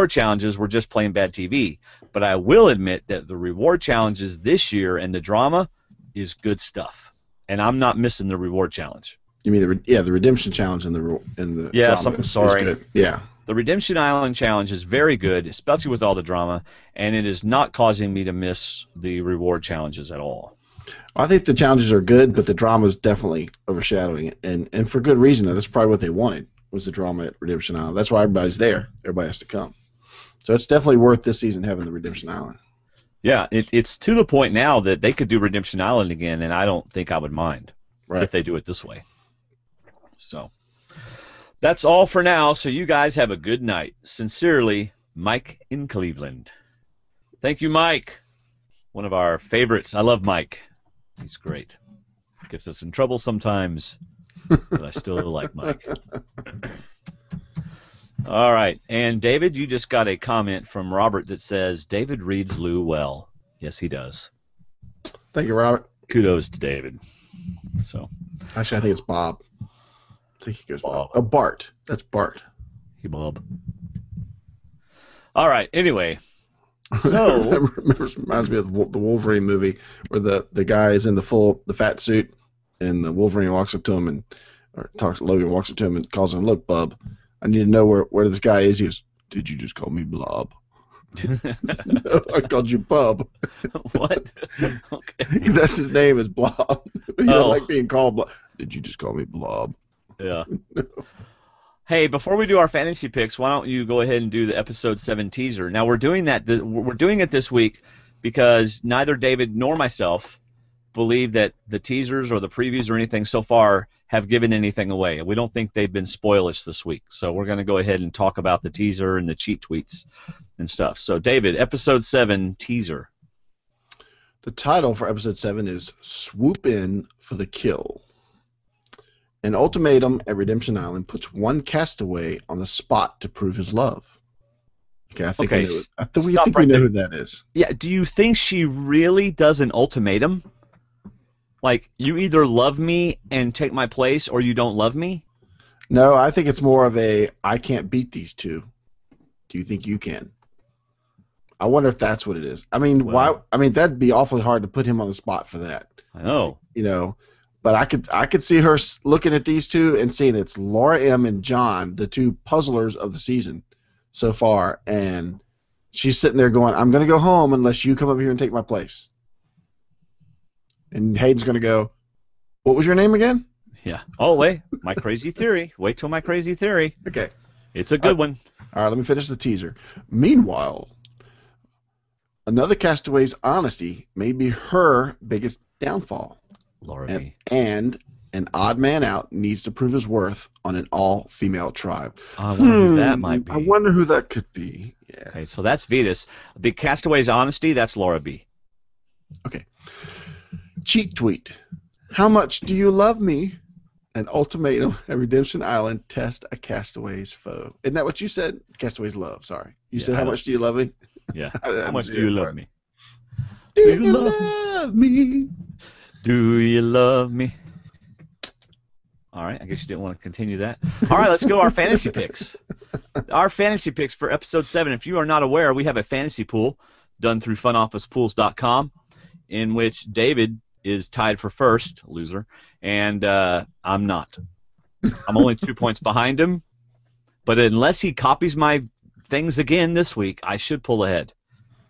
challenges were just plain bad TV, but I will admit that the reward challenges this year and the drama is good stuff, and I'm not missing the reward challenge. You mean the redemption challenge and the drama I'm sorry. is good. Yeah. The Redemption Island challenge is very good, especially with all the drama, and it is not causing me to miss the reward challenges at all. I think the challenges are good, but the drama is definitely overshadowing it, and for good reason. That's probably what they wanted, was the drama at Redemption Island. That's why everybody's there. Everybody has to come. So it's definitely worth this season having the Redemption Island. Yeah, it's to the point now that they could do Redemption Island again, and I don't think I would mind if they do it this way. So that's all for now, so you guys have a good night. Sincerely, Mike in Cleveland. Thank you, Mike. One of our favorites. I love Mike. He's great. Gets us in trouble sometimes, but I still like Mike. All right. And David, you just got a comment from Robert that says, David reads Lou well. Yes, he does. Thank you, Robert. Kudos to David. So, actually, I think it's Bob. I think he goes Bob. Oh, Bart. That's Bart. Hey, Bob. All right. Anyway. So remember, it reminds me of the Wolverine movie where the guy is in the fat suit, and the Wolverine walks up to him Logan walks up to him and calls him, "Look, Bub, I need to know where this guy is." He goes, "Did you just call me Blob?" No, I called you Bub. What? Okay. Because that's his name is Blob. He don't like being called Blob. Did you just call me Blob? Yeah. Hey, before we do our fantasy picks, why don't you go ahead and do the episode 7 teaser? Now we're doing that. We're doing it this week because neither David nor myself believe that the teasers or the previews or anything so far have given anything away. We don't think they've been spoilish this week. So we're going to go ahead and talk about the teaser and the cheat tweets and stuff. So David, episode 7 teaser. The title for episode 7 is "Swoop In for the Kill." An ultimatum at Redemption Island puts one castaway on the spot to prove his love. Okay, I think we know who that is. Yeah, do you think she really does an ultimatum? Like, you either love me and take my place, or you don't love me? No, I think it's more of a, I can't beat these two. Do you think you can? I wonder if that's what it is. I mean, why? I mean, that'd be awfully hard to put him on the spot for that. I know. You know. But I could see her looking at these two and seeing it's Laura M. and John, the two puzzlers of the season so far, and she's sitting there going, "I'm going to go home unless you come over here and take my place." And Hayden's going to go, "What was your name again?" Yeah. Oh, wait. My crazy theory. Wait till my crazy theory. Okay. It's a good one. All right, let me finish the teaser. Meanwhile, another castaway's honesty may be her biggest downfall. Laura B. And an odd man out needs to prove his worth on an all-female tribe. I wonder who that might be. I wonder who that could be. Yeah. Okay, so that's Vetus. The castaway's honesty, that's Laura B. Okay. Cheat tweet. How much do you love me? An ultimatum at Redemption Island. Test a castaway's foe. Isn't that what you said? Castaway's love, sorry. You said, how much do you love me? Yeah. How much do you love me? Do you love me? Do you love me? All right, I guess you didn't want to continue that. All right, let's go our fantasy picks. Our fantasy picks for episode 7. If you are not aware, we have a fantasy pool done through funofficepools.com in which David is tied for first, loser, and I'm not. I'm only 2 points behind him, but unless he copies my things again this week, I should pull ahead.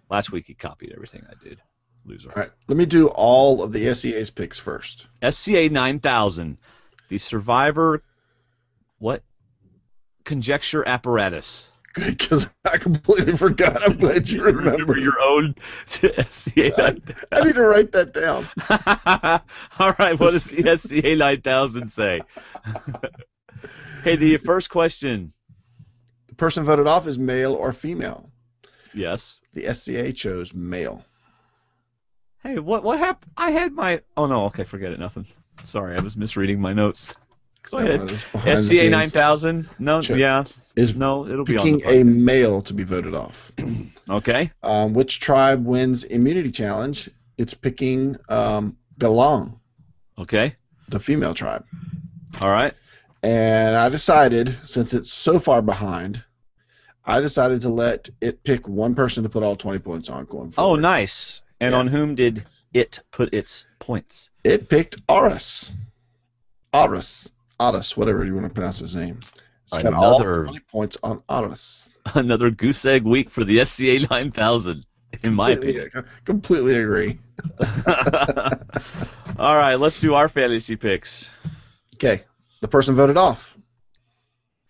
Last week he copied everything I did. Loser. All right, let me do all of the SCA's picks first. SCA 9000, the Survivor, conjecture apparatus. Good, because I completely forgot. I'm glad you remember your own SCA 9000. I need to write that down. All right, what does the SCA 9000 say? Hey, the first question. The person voted off is male or female. Yes. The SCA chose male. Hey, what happened? I had my... Oh, no, okay, forget it, nothing. Sorry, I was misreading my notes. Go ahead. SCA 9000? No, yeah. No, it'll be on the picking a male to be voted off. Okay. Which tribe wins immunity challenge? It's picking Galang. Okay. The female tribe. All right. And I decided, since it's so far behind, I decided to let it pick one person to put all 20 points on going forward. Oh, nice. And on whom did it put its points? It picked Aris. Aris, whatever you want to pronounce his name. It's got all 20 points on Otis. Another goose egg week for the SCA 9000, in my opinion. Completely agree. All right, let's do our fantasy picks. Okay, the person voted off.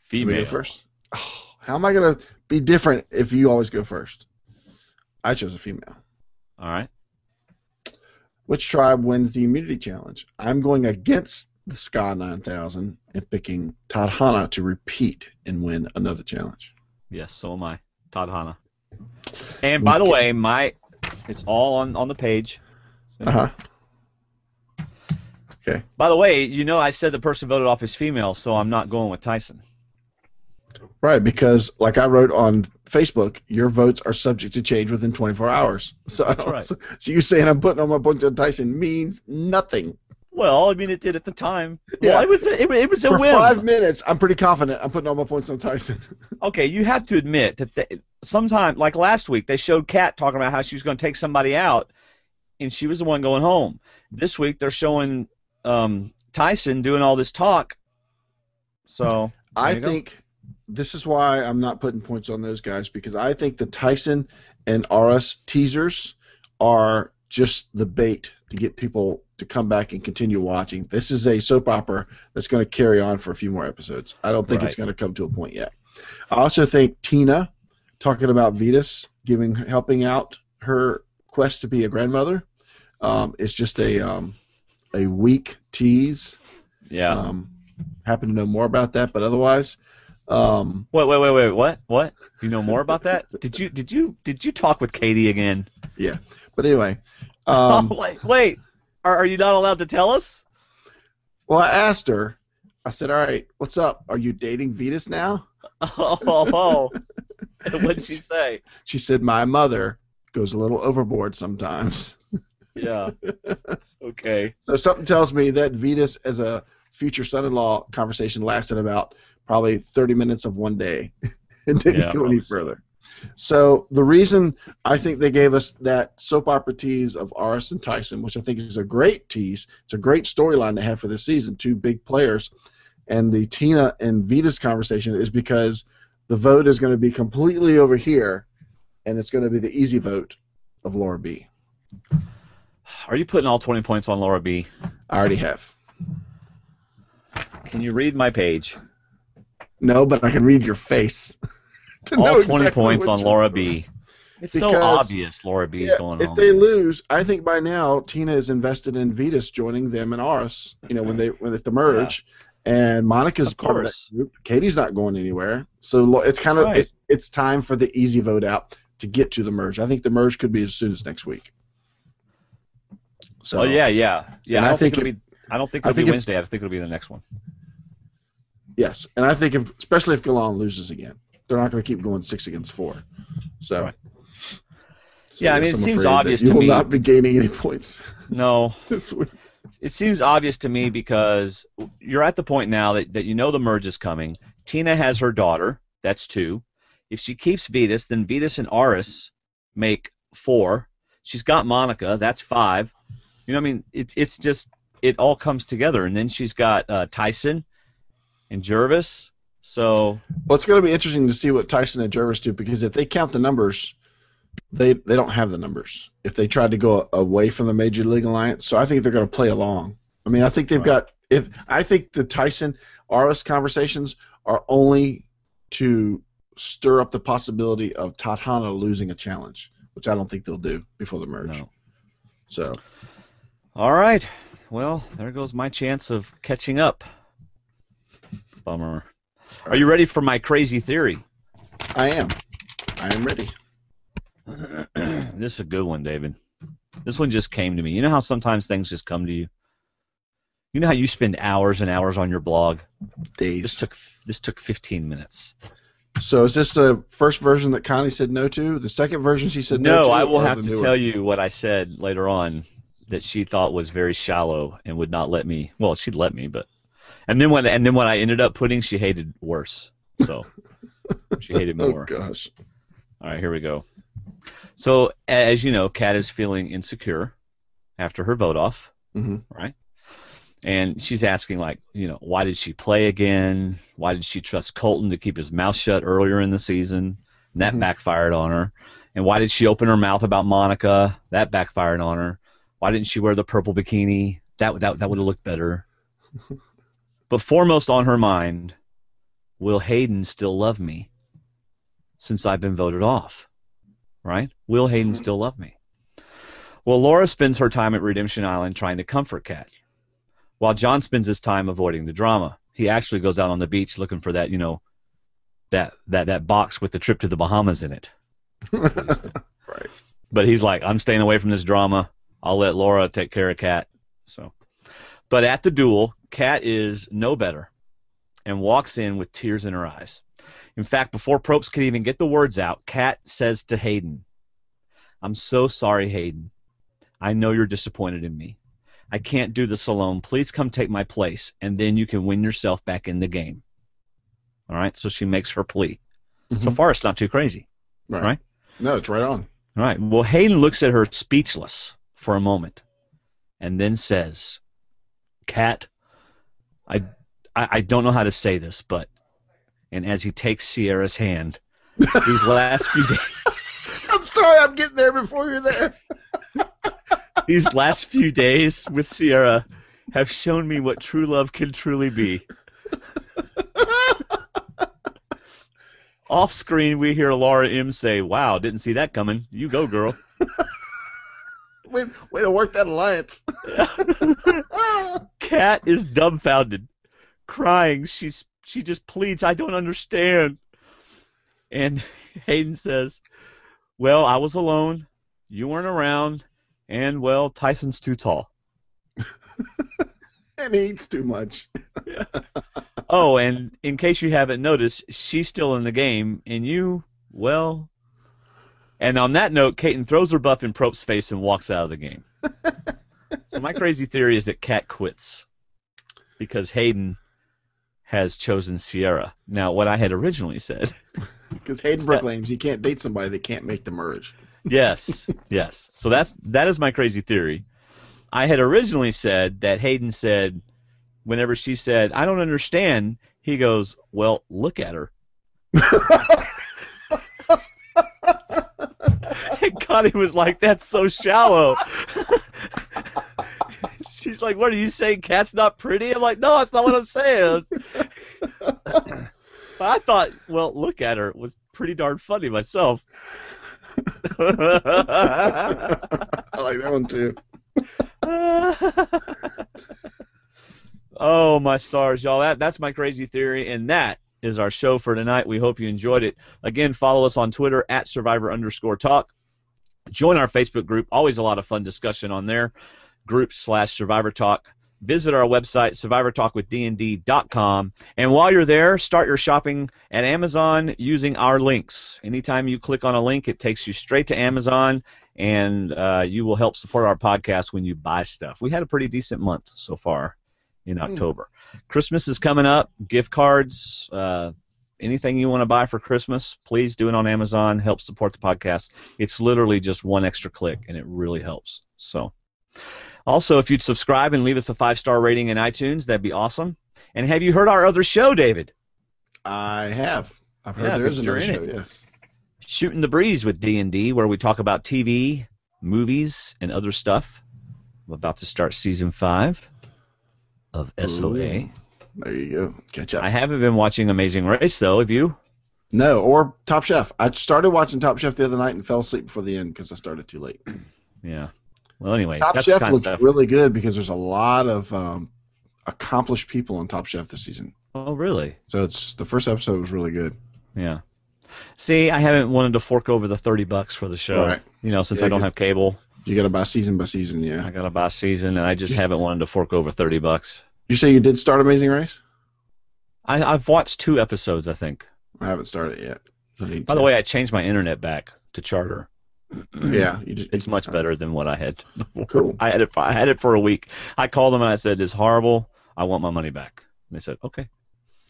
Female. Go first. Oh, how am I going to be different if you always go first? I chose a female. All right. Which tribe wins the immunity challenge? I'm going against the SCA 9000 and picking Tadhana to repeat and win another challenge. Yes, so am I. Tadhana. And by the way, it's all on the page. Uh-huh. Okay. By the way, I said the person voted off is female, so I'm not going with Tyson. Right, because like I wrote on Facebook, your votes are subject to change within 24 hours. So that's right. So you saying I'm putting all my points on Tyson means nothing. Well, I mean, it did at the time. Yeah. Well, it was a For whim. 5 minutes, I'm pretty confident I'm putting all my points on Tyson. Okay, you have to admit that sometime, like last week, they showed Kat talking about how she was going to take somebody out, and she was the one going home. This week, they're showing Tyson doing all this talk. So I think this is why I'm not putting points on those guys, because I think the Tyson and RS teasers are just the bait to get people to come back and continue watching. This is a soap opera that's going to carry on for a few more episodes. I don't think it's going to come to a point yet. I also think Tina talking about Vetus helping out her quest to be a grandmother is just a weak tease. Yeah. Happen to know more about that, but otherwise. Wait. What? You know more about that? Did you talk with Katie again? Yeah. But anyway. Wait. Are you not allowed to tell us? Well, I asked her. I said, "All right, what's up? Are you dating Vetus now?" Oh. What did she say? She said, "My mother goes a little overboard sometimes." Yeah. Okay. So something tells me that Vetus as a future son-in-law conversation lasted about probably 30 minutes of one day and didn't go any further. So the reason I think they gave us that soap opera tease of RS and Tyson, which I think is a great tease, it's a great storyline to have for this season, two big players, and the Tina and Vetus conversation is because the vote is going to be completely over here, and it's going to be the easy vote of Laura B. Are you putting all 20 points on Laura B? I already have. Can you read my page? No, but I can read your face. All 20 points on Laura B. It's so obvious Laura B is going home. If they lose, I think by now Tina is invested in Vetus joining them and Aris, when at the merge, and Monica's part of that group. Katie's not going anywhere. So it's kind of it's time for the easy vote out to get to the merge. I think the merge could be as soon as next week. So yeah. And I think it'll be Wednesday. I think it'll be the next one. Yes, and I think especially if Galan loses again, they're not going to keep going 6 against 4. So. Right. So yeah, I mean, it seems obvious to me. You will not be gaining any points. No. It seems obvious to me because you're at the point now that the merge is coming. Tina has her daughter. That's 2. If she keeps Vetus, then Vetus and Aris make 4. She's got Monica. That's 5. I mean, it's just it all comes together. And then she's got Tyson and Jervis. So. Well, it's going to be interesting to see what Tyson and Jervis do, because if they count the numbers, they don't have the numbers. If they tried to go away from the Major League Alliance, so I think they're going to play along. I mean, I think they've got. I think the Tyson Aris conversations are only to stir up the possibility of Tadhana losing a challenge, which I don't think they'll do before the merge. No. So. All right. Well, there goes my chance of catching up. Bummer. Are you ready for my crazy theory? I am ready. This is a good one, David. This one just came to me. You know how sometimes things just come to you? You know how you spend hours and hours on your blog? Days. This took 15 minutes. So is this the first version that Connie said no to? The second version she said no to? No, I will have to tell you what I said later on that she thought was very shallow and would not let me. Well, she'd let me, but and then when I ended up putting, she hated worse. So she hated more. Oh gosh. All right, here we go. So as you know, Kat is feeling insecure after her vote off, right? And she's asking, like, why did she play again? Why did she trust Colton to keep his mouth shut earlier in the season? And that backfired on her. And why did she open her mouth about Monica? That backfired on her. Why didn't she wear the purple bikini? That would have looked better. But foremost on her mind, will Hayden still love me since I've been voted off? Right? Will Hayden still love me? Well, Laura spends her time at Redemption Island trying to comfort Kat, while John spends his time avoiding the drama. He actually goes out on the beach looking for that, that box with the trip to the Bahamas in it. Right. But he's like, I'm staying away from this drama. I'll let Laura take care of Kat. But at the duel, Kat is no better and walks in with tears in her eyes. In fact, before Probst could even get the words out, Kat says to Hayden, I'm so sorry, Hayden. I know you're disappointed in me. I can't do this alone. Please come take my place, and then you can win yourself back in the game. All right? So she makes her plea. So far, it's not too crazy. Right? No, it's right on. All right. Well, Hayden looks at her speechless for a moment and then says, Kat, I don't know how to say this, but, and as he takes Sierra's hand, these last few days. I'm sorry, I'm getting there before you're there. These last few days with Sierra have shown me what true love can truly be. Off screen, we hear Laura M. say, wow, didn't see that coming. You go, girl. Way to work that alliance. Kat is dumbfounded, crying. She just pleads, I don't understand. And Hayden says, well, I was alone. You weren't around. And, well, Tyson's too tall. And he eats too much. Yeah. Oh, and in case you haven't noticed, she's still in the game, and you, well... And on that note, Kaiten throws her buff in Probst's face and walks out of the game. So my crazy theory is that Kat quits because Hayden has chosen Sierra. Now, what I had originally said... Because Hayden proclaims he can't date somebody that can't make the merge. Yes. So that is my crazy theory. I had originally said that Hayden said, whenever she said, I don't understand, he goes, well, look at her. And Connie was like, that's so shallow. She's like, what are you saying, Kat's not pretty? I'm like, no, that's not what I'm saying. But I thought, well, look at her was pretty darn funny myself. I like that one too. Oh, my stars, y'all. That's my crazy theory, and that is our show for tonight. We hope you enjoyed it. Again, follow us on Twitter at Survivor_talk. Join our Facebook group. Always a lot of fun discussion on there. Group/Survivor Talk. Visit our website, survivortalkwithdnd.com. And while you're there, start your shopping at Amazon using our links. Anytime you click on a link, it takes you straight to Amazon, and you will help support our podcast when you buy stuff. We had a pretty decent month so far in October. Christmas is coming up. Gift cards, anything you want to buy for Christmas, please do it on Amazon. Help support the podcast. It's literally just one extra click, and it really helps. So, also, if you'd subscribe and leave us a 5-star rating in iTunes, that'd be awesome. And have you heard our other show, David? I have. I've heard there is another show, yes. Shooting the Breeze with D&D, where we talk about TV, movies, and other stuff. I'm about to start Season 5 of SOA. Ooh, there you go. Catch up. I haven't been watching Amazing Race, though. Have you? No, or Top Chef. I started watching Top Chef the other night and fell asleep before the end because I started too late. Yeah. Well, anyway, Top that's Chef the kind looks of stuff. really good because there's a lot of accomplished people on Top Chef this season. Oh, really? So the first episode was really good. Yeah. See, I haven't wanted to fork over the $30 for the show. Right. Since I don't have cable. You got to buy season by season, yeah. I got to buy season, and I just haven't wanted to fork over $30. You say you did start Amazing Race? I've watched 2 episodes, I think. I haven't started it yet. By the way, I changed my internet back to Charter. Yeah, it's much better than what I had. Cool. I had it for a week. I called them and I said, "This is horrible. I want my money back." And they said, "Okay."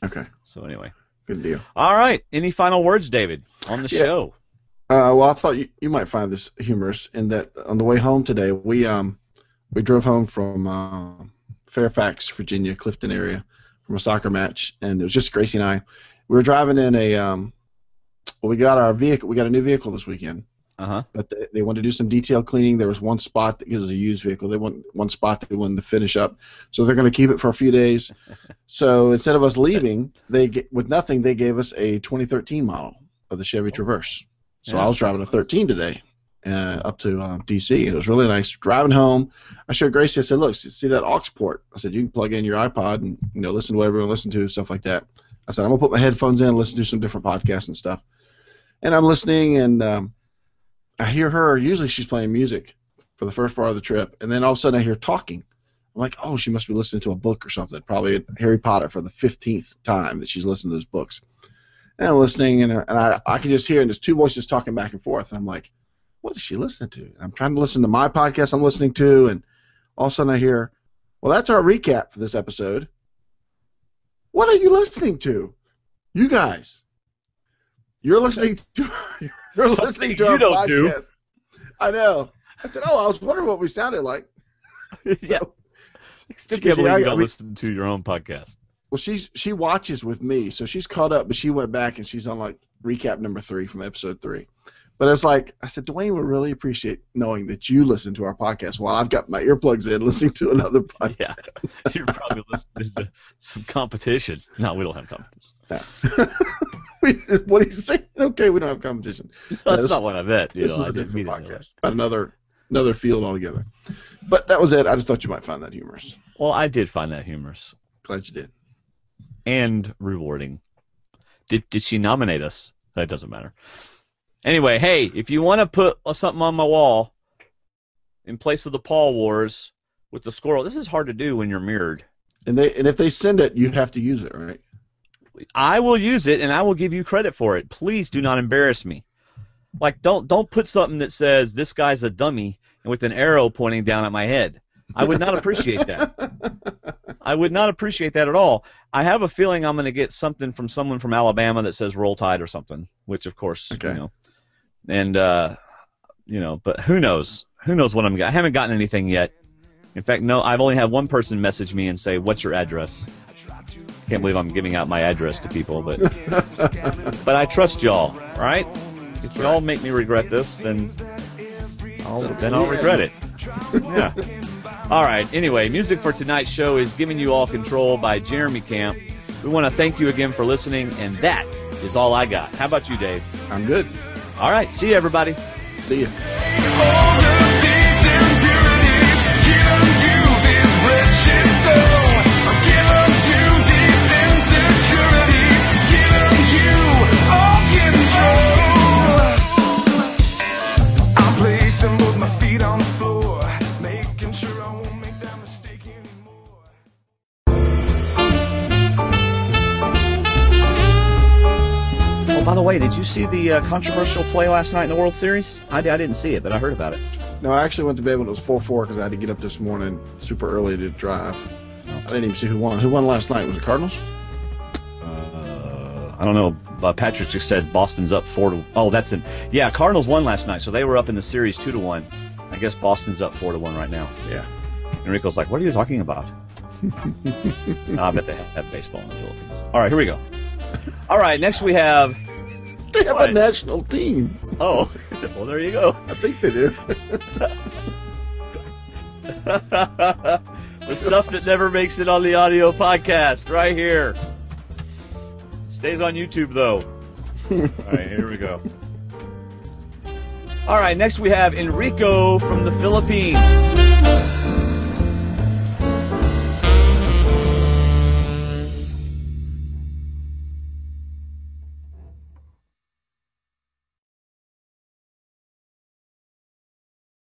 Okay. So anyway. Good deal. All right. Any final words, David, on the show? Well, I thought you might find this humorous in that on the way home today, we drove home from Fairfax, Virginia, Clifton area from a soccer match, and it was just Gracie and I. We were driving in we got our vehicle. We got a new vehicle this weekend. But they wanted to do some detail cleaning. There was one spot that it was a used vehicle. They want one spot that they wanted to finish up, so they're going to keep it for a few days. So instead of us leaving, with nothing, they gave us a 2013 model of the Chevy Traverse. So I was driving a 13 today up to D.C. It was really nice. Driving home, I showed Gracie. I said, "Look, see that aux port?" I said, "You can plug in your iPod and listen to whatever you want to listen to, stuff like that." I said, "I'm gonna put my headphones in and listen to some different podcasts and stuff." And I'm listening, and I hear her. Usually she's playing music for the first part of the trip, and then all of a sudden I hear talking. I'm like, oh, she must be listening to a book or something, probably Harry Potter for the 15th time that she's listened to those books. And I'm listening, and I can just hear, and there's two voices talking back and forth, and I'm like, what is she listening to? And I'm trying to listen to my podcast I'm listening to, and all of a sudden I hear, well, that's our recap for this episode. What are you listening to? You guys. You're listening to You're listening to our podcast. Do. I know. I said, I was wondering what we sounded like. Yeah. I can't believe you don't listen to your own podcast. Well, she watches with me, so she's caught up, but she went back and she's on like recap number 3 from episode 3. But it's like, I said, Dwayne would really appreciate knowing that you listen to our podcast while I've got my earplugs in listening to another podcast. Yeah. You're probably listening to some competition. No, we don't have competition. Yeah. What are you saying? Okay, we don't have competition. That's not what I meant. This is a different podcast. About another field altogether. But that was it. I just thought you might find that humorous. Well, I did find that humorous. Glad you did. And rewarding. Did she nominate us? That doesn't matter. Anyway, hey, if you want to put something on my wall in place of the Paul Wars with the squirrel, this is hard to do when you're mirrored. And if they send it, you have to use it, right? I will use it, and I will give you credit for it. Please do not embarrass me. Like, don't put something that says this guy's a dummy and with an arrow pointing down at my head. I would not appreciate that. I would not appreciate that at all. I have a feeling I'm going to get something from someone from Alabama that says Roll Tide or something, which of course, and but who knows? Who knows what I'm getting? I haven't gotten anything yet. In fact, no, I've only had one person message me and say, "What's your address?" Can't believe I'm giving out my address to people, but I trust y'all, all right? If y'all make me regret this, then I'll regret it. Yeah. All right. Anyway, music for tonight's show is "Giving You All Control" by Jeremy Camp. We want to thank you again for listening, and that is all I got. How about you, Dave? I'm good. All right. See you, everybody. See you. By the way, did you see the controversial play last night in the World Series? I didn't see it, but I heard about it. No, I actually went to bed when it was 4-4 because I had to get up this morning super early to drive. I didn't even see who won. Who won last night? Was it Cardinals? I don't know. Patrick just said Boston's up 4-1. Oh, that's it. Yeah, Cardinals won last night, so they were up in the series 2-1. I guess Boston's up 4-1 right now. Yeah. Enrico's like, what are you talking about? I bet they have baseball in the Philippines. All right, here we go. All right, next we have... They have a national team. Oh, well, there you go. I think they do. The stuff that never makes it on the audio podcast, right here. Stays on YouTube, though. All right, here we go. All right, next we have Enrico from the Philippines.